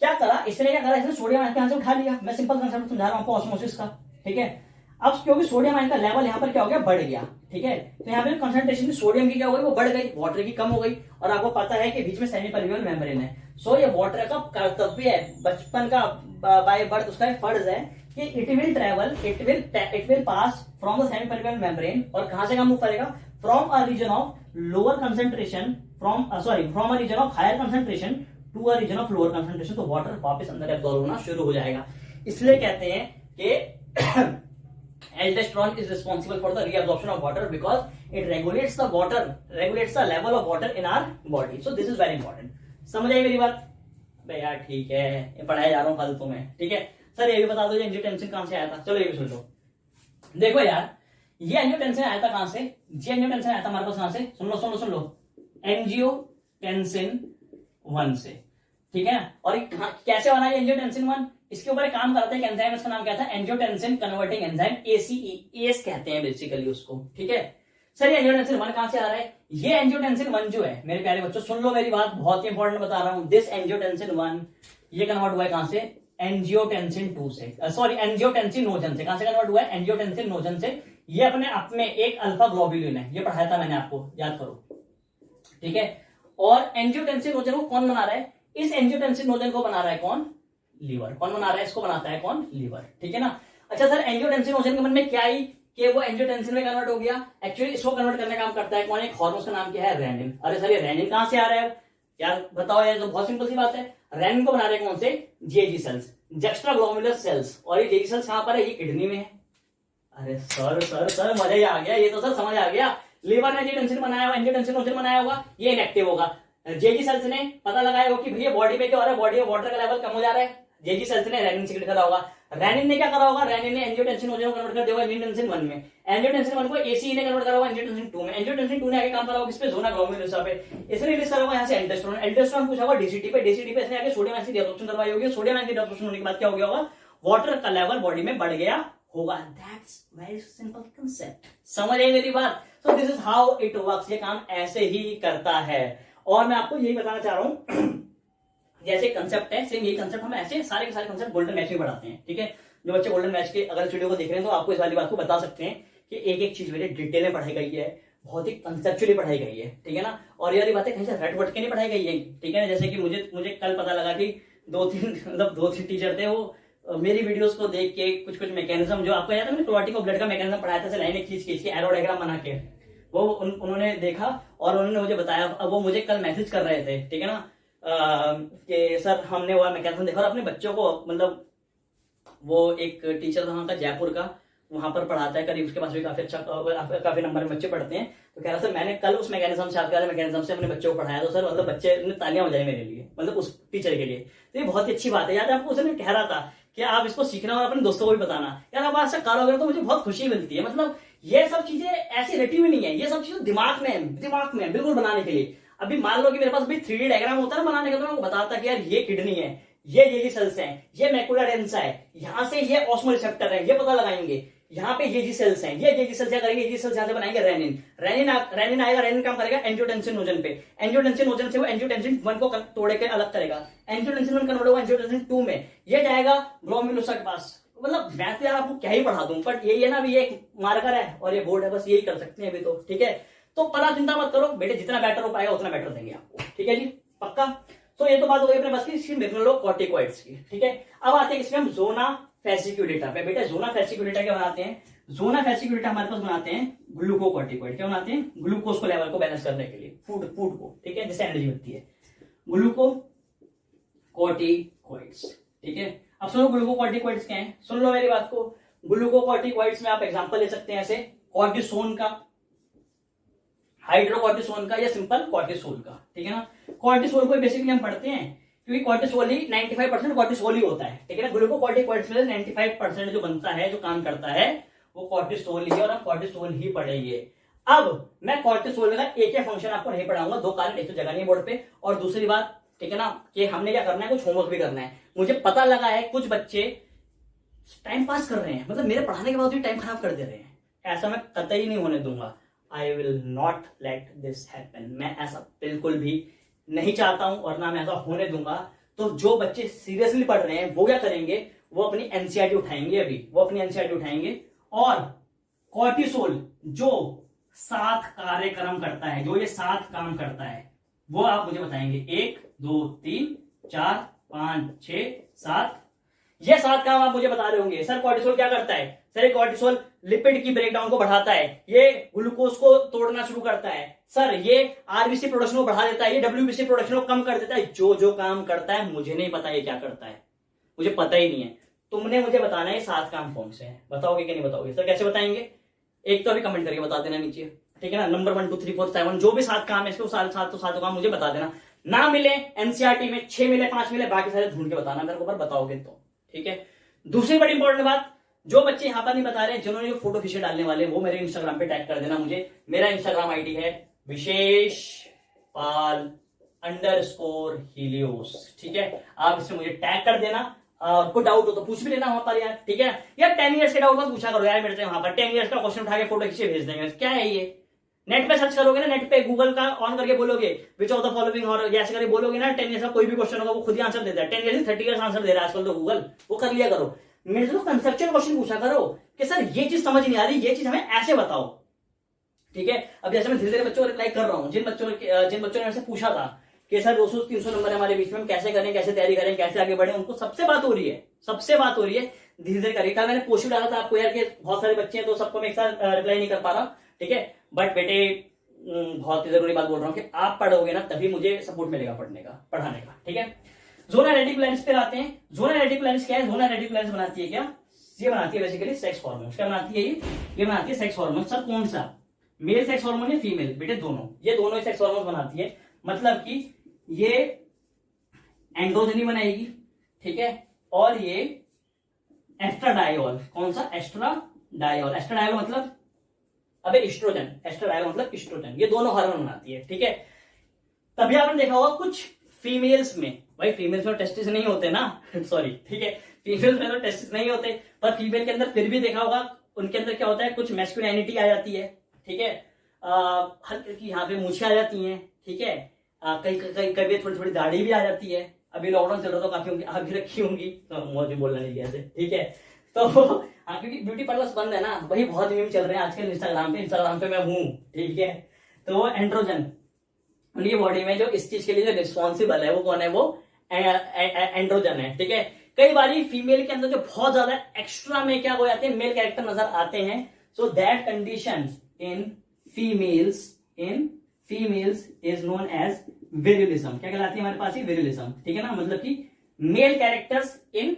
क्या करा इसने, क्या करा इसने सोडियम आयन यहां से उठा लिया। मैं सिंपल कंसेप्ट समझा रहा हूं आपको ऑस्मोसिस का, ठीक है। अब क्योंकि सोडियम आयन का लेवल यहाँ पर क्या हो गया, बढ़ गया, ठीक है। तो यहाँ पे कंसंट्रेशन सोडियम की क्या हो गई, वो बढ़ गई, वाटर की कम हो गई। और आपको पता है कि बीच में सेमी परमेबल मेम्ब्रेन है। सो ये वाटर का कर्तव्य है, बचपन का बाय बर्थ उसका फर्ज है कि it will travel, it will pass from the semi permeable membrane. और कहां से कहां मूव करेगा, from a region of lower concentration, from a region of higher concentration to a region of lower concentration. तो वाटर वापस अंदर absorb होना शुरू हो जाएगा। इसलिए कहते हैं कि aldosterone is responsible for the reabsorption of water because it regulates the level of water in our body. So this is very important. समझ आई मेरी बात, भाई यार ठीक है, ये पढ़ाया जा रहा हूँ फालतू में, ठीक है। सर ये भी बता दो एंजियोटेंसिन कहां से आया था, चलो ये भी सुन लो। देखो यार ये एंजियोटेंसिन आया था कहां से, ये एंजियोटेंसिन आया था हमारे पास कहां से, सुन लो एंजियोटेंसिन 1 से, ठीक है। और कैसे बना ये एंजियोटेंसिन 1, इसके ऊपर काम करते हैं एंजाइम, इसका नाम क्या था, एंजियोटेंसिन कन्वर्टिंग एंजाइम, एसीई कहते हैं बेसिकली उसको, ठीक है। सर ये एंजियोटेंसिन 1 कहां से आ रहा है, ये एंजियोटेंसिन 1 जो है मेरे प्यारे बच्चों सुन लो मेरी बात, बहुत ही इंपॉर्टेंट बता रहा हूं। दिस एंजियोटेंसिन 1 ये कन्वर्ट हुआ है कहां से, एंजियोटेंसिन 2 से, सॉरी एंजियोटेंसिनोजन से। कहां से कन्वर्ट हुआ है, एंजियोटेंसिनोजन से। ये अपने आप में एक अल्फा ग्लोबुलिन है, ये पढ़ाया था मैंने आपको, याद करो, ठीक है। और एंजियोटेंसिनोजन को कौन बना रहा है, इस एंजियोटेंसिनोजन को बना रहा है कौन, लीवर। कौन बना रहा है, इसको बनाता है कौन, लीवर, ठीक है ना। अच्छा सर एंजियोटेंसिनोजन के मन में क्या आई कि वो एंजियोटेंसिन में कन्वर्ट हो गया, एक्चुअली इसको कन्वर्ट करने का काम करता है कौन, एक हार्मोन का नाम क्या है, रेनिन। अरे सर ये रेनिन कहां से आ रहा है यार, बताओ यार, तो बहुत सिंपल सी बात है, रेनिन को बना रहे कौन से, जेजी सेल्स, जेक्स्ट्रा ग्लोमेरुलर सेल्स। और ये जेजी सेल्स कहां पर है, ये किडनी में है। अरे सर मजा ही आ गया, ये तो सर समझ आ गया। लीवर ने एंजियोटेंसिन बनाया हुआ, एंजियोटेंसिनोजन बनाया होगा, ये इनएक्टिव होगा। जेजी सेल्स ने पता लगाया होगा कि भैया बॉडी पे क्या हो रहा है, बॉडी में वाटर का लेवल कम हो जा रहा है, जेजी सेल्स ने रेनिन सीक्रेट करा होगा। रेनिन ने क्या करा होगा, रेनिन ने एंजियोटेंसिनोजन को कन्वर्ट कर दिया होगा एंजियोटेंसिन 1 में, एंजियोटेंसिन 1 को एसीई ने कन्वर्ट करा होगा एंजियोटेंसिन 2 में, एंजियोटेंसिन 2 ने आगे काम करा होगा किस पे, जोना ग्लोमेरुलस पे, इसने रिलीज करा होगा यहां से एल्डोस्टेरोन, एल्डोस्टेरोन पूछा होगा डीसीटी पे, डीसीटी पे इसने आगे सोडियम आयन की रीअब्जॉर्प्शन करवाई होगी, सोडियम आयन की रीअब्जॉर्प्शन होने के बाद क्या हो गया होगा, वाटर का लेवल बॉडी में बढ़ गया होगा। दैट्स वेरी सिंपल कांसेप्ट, समझ आई मेरी बात। So this is how it works, ये काम ऐसे ही करता है। और मैं आपको यही बताना चाह रहा हूं जैसे कंसेप्ट है, सेम यही कंसेप्ट हम ऐसे सारे के सारे कंसेप्ट गोल्डन मैच में पढ़ाते हैं, ठीक है। जो बच्चे गोल्डन मैच के अगर वीडियो को देख रहे हैं तो आपको इस वाली बात को बता सकते हैं कि एक एक चीज मेरे डिटेल में पढ़ाई गई है, बहुत ही कंसेप्चुअली पढ़ाई गई है, ठीक है ना। और ये बातें कहीं से रट वट के नहीं पढ़ाई गई है, ठीक है ना। जैसे कि मुझे कल पता लगा कि दो तीन टीचर थे, वो मेरी वीडियोस को देख के कुछ मैकेनिज्म जो आपको याद है मैंने क्लोटिंग ऑफ ब्लड का मैकेनिज्म पढ़ाया था, लाइनें खींच के एरो डायग्राम बना के, वो उन्होंने देखा और उन्होंने मुझे बताया। अब वो मुझे कल मैसेज कर रहे थे, ठीक है ना, कि सर हमने वो मैकेनिज्म देखा और अपने बच्चों को, मतलब वो एक टीचर था वहां का जयपुर का, वहां पर पढ़ाता है, करीब उसके पास भी काफी नंबर में बच्चे पढ़ते हैं। तो कह रहा सर मैंने कल उस मैकेनिज्म से, आपके मैकेनिज्म से अपने बच्चों को पढ़ाया, तो सर मतलब बच्चे ने तालियां बजाई मेरे लिए, मतलब उस टीचर के लिए। तो ये बहुत ही अच्छी बात है। याद है आपको उसने कह रहा था कि आप इसको सीखना और अपने दोस्तों को भी बताना। यार आप ऐसा करोगे तो मुझे बहुत खुशी मिलती है। मतलब ये सब चीजें ऐसी रटी हुई नहीं है, ये सब चीजें दिमाग में बिल्कुल बनाने के लिए। अभी मान लो कि मेरे पास भी 3D डायग्राम होता है ना बनाने का, तो मैं बताता कि यार ये किडनी है, ये सेल्स हैं, ये मैकुलर डेंसा है, यहाँ से ये ऑस्मो रिसेप्टर है, ये पता लगाएंगे, यहाँ पे ये सेल्स हैं, ये सेल्स क्या करेंगे, ये सेल्स यहाँ से बनाएंगे रेनिन आएगा, रेनिन काम करेगा एंजियोटेंसिन नोजन पे, एंजियोटेंसिन नोजन से वो एंजियोटेंसिन 1 को तोड़ के अलग करेगा, एंजियोटेंसिन 1 कन्वर्ट होगा एंजियोटेंसिन 2 में, ये जाएगा ग्लोमेरुलस के पास। मतलब मैं तो यार आपको क्या ही पढ़ा दूं, बट यही है ना, अभी ये एक मार्कर है और ये बोर्ड है, बस यही कर सकते हैं अभी तो, ठीक है। तो पता चिंता मत करो बेटे, जितना बेटर हो पाएगा उतना बेटर देंगे आपको, ठीक है जी, पक्का। तो ये तो बात हो गई अपने बस की मेक्सिनोकॉर्टिकॉइड्स की, ठीक है। अब आते हैं इसमें हम जोना फेसिक्यूलेटा पे। बेटे जोना फेसिक्यूलेटा क्या बनाते हैं, जोना फेसिक्यूलेटा हमारे पास बनाते हैं ग्लूकोकॉर्टिकॉइड। क्या बनाते हैं, ग्लूकोज को लेवल को बैलेंस करने के लिए, फूड को, ठीक है, जिससे एनर्जी मिलती है, ग्लूकोकॉर्टिकॉइड्स, ठीक है। अब सुनो ग्लूकोकॉर्टिकॉइड्स क्या है, सुन लो मेरी बात को। ग्लूकोकॉर्टिकॉइड्स में आप एग्जांपल ले सकते हैं ऐसे कॉर्टिसोन का, हाइड्रोकॉर्टिसोन का, या सिंपल कॉर्टिसोल का, ठीक है ना। कॉर्टिसोल को बेसिकली हम पढ़ते हैं क्योंकि कॉर्टिसोल ही 95% कॉर्टिसोल ही होता है, ठीक है ना। ग्लूकोकॉर्टिकॉइड्स में 95% जो बनता है, जो काम करता है, वो कॉर्टिसोल ही है और हम कॉर्टिसोल ही पढ़ेंगे। अब मैं कॉर्टिसोल का एक ही फंक्शन आपको नहीं पढ़ाऊंगा, दो कारण, एक तो जगह नहीं बोर्ड पे, और दूसरी बात, ठीक है ना, कि हमने क्या करना है, कुछ होमवर्क भी करना है। मुझे पता लगा है कुछ बच्चे टाइम पास कर रहे हैं, मतलब मेरे पढ़ाने के बाद भी टाइम खराब कर दे रहे हैं। ऐसा मैं कतई नहीं होने दूंगा। I will not let this happen. मैं ऐसा बिल्कुल भी नहीं चाहता हूं और ना मैं ऐसा होने दूंगा। तो जो बच्चे सीरियसली पढ़ रहे हैं वो क्या करेंगे, वो अपनी एनसीईआरटी उठाएंगे, अभी वो अपनी एनसीईआरटी उठाएंगे और कॉर्टिसोल जो 7 कार्यक्रम करता है, जो ये 7 काम करता है, वो आप मुझे बताएंगे। 1 2 3 4 5 6 7, ये 7 काम आप मुझे बता रहे होंगे। सर कॉर्टिसोल क्या करता है, सर कॉर्टिसोल लिपिड की ब्रेकडाउन को बढ़ाता है, ये ग्लूकोज को तोड़ना शुरू करता है, सर ये आरबीसी प्रोडक्शन को बढ़ा देता है, ये डब्ल्यूबीसी प्रोडक्शन को कम कर देता है। जो काम करता है मुझे नहीं पता ये क्या करता है, मुझे पता ही नहीं है। तुमने मुझे बताना है 7 काम कौन से हैं, बताओगे कि नहीं बताओगे? सर कैसे बताएंगे, एक तो अभी कमेंट करके बता देना नीचे, ठीक है ना। नंबर 1 2 3 4 7 जो भी 7 काम है इसको सारे 7 काम मुझे बता देना। ना मिले एनसीईआरटी में 6 मिले 5 मिले, बाकी सारे ढूंढ के बताना मेरे को, पर बताओगे तो, ठीक है। दूसरी बड़ी इंपॉर्टेंट बात, जो बच्चे यहां पर नहीं बता रहे, जिन्होंने जो फोटो खींचे डालने वाले, वो मेरे इंस्टाग्राम पे टैग कर देना मुझे। मेरा इंस्टाग्राम आईडी है विशेष पाल _Helios, ठीक है। आप इसमें मुझे टैग कर देना, कोई डाउट हो तो पूछ भी लेना वहां पर यार, ठीक है। यार 10 इयर्स के डाउट मत पूछा करो यार मेरे से, वहां पर 10 इयर्स का क्वेश्चन उठा के फोटो खींचे भेज देंगे, क्या है ये। नेट पे सर्च करोगे ना, नेट पे गूगल का ऑन करके बोलोगे विच ऑफ द फॉलोइंग, और ऐसे करके बोलोगे ना, 10 इयर्स का कोई भी क्वेश्चन होगा वो खुद ही आंसर देता है। 10 इयर्स 30 इयर्स आंसर दे रहा है आजकल तो गूगल, वो कर लिया करो। मेरे से तो कंसेप्चुअल क्वेश्चन पूछा करो कि सर ये चीज समझ नहीं आ रही, ये चीज हमें ऐसे बताओ, ठीक है। अब जैसे मैं धीरे धीरे बच्चों को रिप्लाई कर रहा हूँ, जिन बच्चों ने मेरे से पूछा था कि सर 200-300 नंबर है हमारे बीच में, हम कैसे करें, कैसे तैयारी करें, कैसे आगे बढ़े, उनको सबसे बात हो रही है, धीरे धीरे करिए। कल मैंने पोस्ट डाला था आपको यार कि बहुत सारे बच्चे हैं तो सबको मैं एक साथ रिप्लाई नहीं कर पा रहा, ठीक है। बट बेटे बहुत ही जरूरी बात बोल रहा हूँ कि आप पढ़ोगे ना तभी मुझे सपोर्ट मिलेगा पढ़ाने का, ठीक है। जोनल रेटिकुलेंस पे आते हैं। जोनल रेटिकुलेंस क्या है, जोनल रेटिकुलेंस बनाती है क्या, ये बनाती है बेसिकली सेक्स हार्मोन्स। क्या बनाती है ये बनाती है सेक्स हार्मोन। सर कौन सा, मेल सेक्स हार्मोन या फीमेल? बेटे दोनों, ये दोनों ही सेक्स हार्मोन बनाती है। मतलब कि ये एंड्रोजन बनाएगी, ठीक है, और ये एस्ट्राडायोल, कौन सा, एस्ट्राडायोल मतलब अबे एस्ट्रोजन, एस्ट्राडायोल मतलब एस्ट्रोजन, ये दोनों हार्मोन बनाती है, ठीक है। तभी आपने देखा होगा कुछ फीमेल्स में, भाई फीमेल्स में टेस्टिस नहीं होते ना सॉरी, ठीक है, फीमेल्स में तो टेस्टिस नहीं होते, पर फीमेल के अंदर फिर भी देखा होगा उनके अंदर क्या होता है, कुछ मैस्कुलिनिटी आ जाती है, ठीक है। हल्की की यहाँ पे मूछें आ जाती हैं, ठीक है। कभी थोड़ी दाढ़ी भी आ जाती है। अभी लॉकडाउन चल रहा तो काफी होंगी, आप भी रखी होंगी, तो मुझे बोलना नहीं कैसे, ठीक है। तो हाँ, क्योंकि ब्यूटी पार्लर्स बंद है ना, वही बहुत मीम चल रहे हैं आजकल इंस्टाग्राम पे मैं हूँ, ठीक है। तो एंड्रोजन उनकी बॉडी में जो इस चीज के लिए जो रिस्पॉन्सिबल है वो कौन है, वो एंड्रोजन है, ठीक है। कई बार फीमेल के अंदर जो बहुत ज्यादा एक्स्ट्रा में क्या हो जाते हैं, मेल कैरेक्टर नजर आते हैं। So that condition in females is known as virilism. क्या कहलाती है हमारे पास ये, विरिलिज्म, ठीक है ना। मतलब कि मेल कैरेक्टर्स इन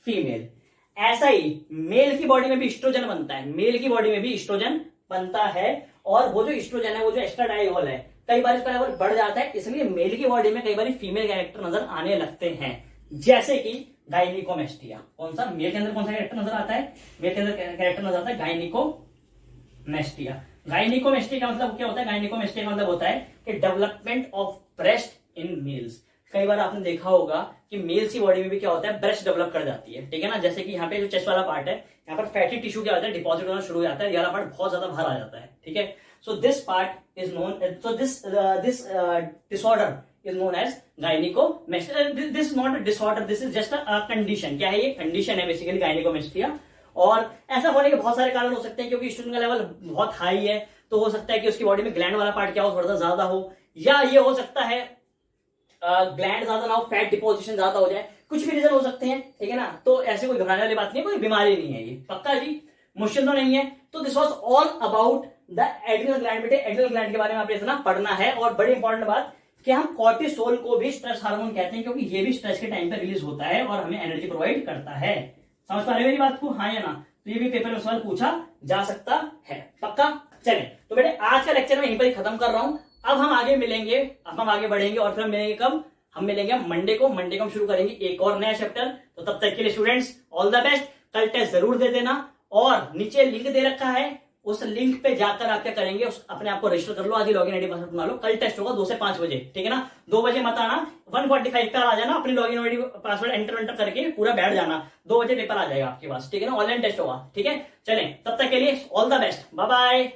फीमेल। ऐसा ही मेल की बॉडी में भी एस्ट्रोजन बनता है, मेल की बॉडी में भी एस्ट्रोजन बनता है, और वो जो एस्ट्रोजन है, वो जो एस्ट्राडायोल है, कई बार इसका लेवल बढ़ जाता है, इसलिए मेल की बॉडी में कई बार फीमेल कैरेक्टर नजर आने लगते हैं। जैसे कि गायनिकोमेस्टिया। कौन सा मेल के अंदर कौन सा कैरेक्टर नजर आता है? मेल के अंदर कैरेक्टर नजर आता है गायनिकोमेस्टिया। गायनिकोमेस्टिया का मतलब क्या होता है? गायनिकोमेस्टिया का मतलब होता है कि development of breast in males. कई बार आपने देखा होगा कि मेल्स की बॉडी में भी क्या होता है, ब्रेस्ट डेवलप कर जाती है, ठीक है ना। जैसे कि यहाँ पे जो चेस्ट वाला पार्ट है, यहाँ पर फैटी टिश्यू क्या होता है, डिपॉजिट होना शुरू हो जाता है, ये वाला पार्ट बहुत ज्यादा बाहर आ जाता है, ठीक है। So this part is known, so this disorder is known as gynecomastia. This is not a disorder, this is just a condition. क्या है ये? कंडीशन है बेसिकली गायनिकोमेस्टिया। और ऐसा होने के बहुत सारे कारण हो सकते हैं, क्योंकि स्टूडेंट का लेवल बहुत हाई है, तो हो सकता है कि उसकी बॉडी में ग्लैंड वाला पार्ट क्या हो, थोड़ा सा ज्यादा हो, या ये हो सकता है ग्लैंड ज्यादा ना हो, फैट डिपोजिशन ज्यादा हो जाए, कुछ भी रीजन हो सकते हैं, ठीक है ना। तो ऐसे कोई घबराने वाली बात नहीं है, कोई बीमारी नहीं है ये, पक्का जी, मुश्किल तो नहीं है। तो this was all about the adrenal gland. बेटे एड्रिनल ग्लैंड के बारे में आपने इतना पढ़ना है। और बड़ी इंपॉर्टेंट बात कि हम कॉर्टिसोल को भी स्ट्रेस हार्मोन कहते हैं, क्योंकि ये भी स्ट्रेस के टाइम पे रिलीज होता है और हमें एनर्जी प्रोवाइड करता है। समझ पा रहे मेरी बात को? हाँ या ना? तो ये भी पेपर में सवाल पूछा जा सकता है, पक्का। चले तो बेटे आज का लेक्चर मैं यहीं पर ही खत्म कर रहा हूं। अब हम आगे मिलेंगे, अब हम आगे बढ़ेंगे, और फिर हम मिलेंगे कब? हम मिलेंगे मंडे को। मंडे को हम शुरू करेंगे एक और नया चैप्टर। तो तब तक के लिए स्टूडेंट्स ऑल द बेस्ट। कल टेस्ट जरूर दे देना, और नीचे लिंक दे रखा है, उस लिंक पे जाकर आप क्या करेंगे, उस अपने आप को रजिस्टर कर लो, आज ही लॉगिन आईडी पासवर्ड बना लो। कल टेस्ट होगा 2 से 5 बजे, ठीक है ना। 2 बजे मत आना, 1:45 पे आ जाना, अपनी लॉगिन आईडी पासवर्ड एंटर करके पूरा बैठ जाना। 2 बजे पेपर आ जाएगा आपके पास, ठीक है ना। ऑनलाइन टेस्ट होगा, ठीक है। चलें, तब तक के लिए all the best, bye bye.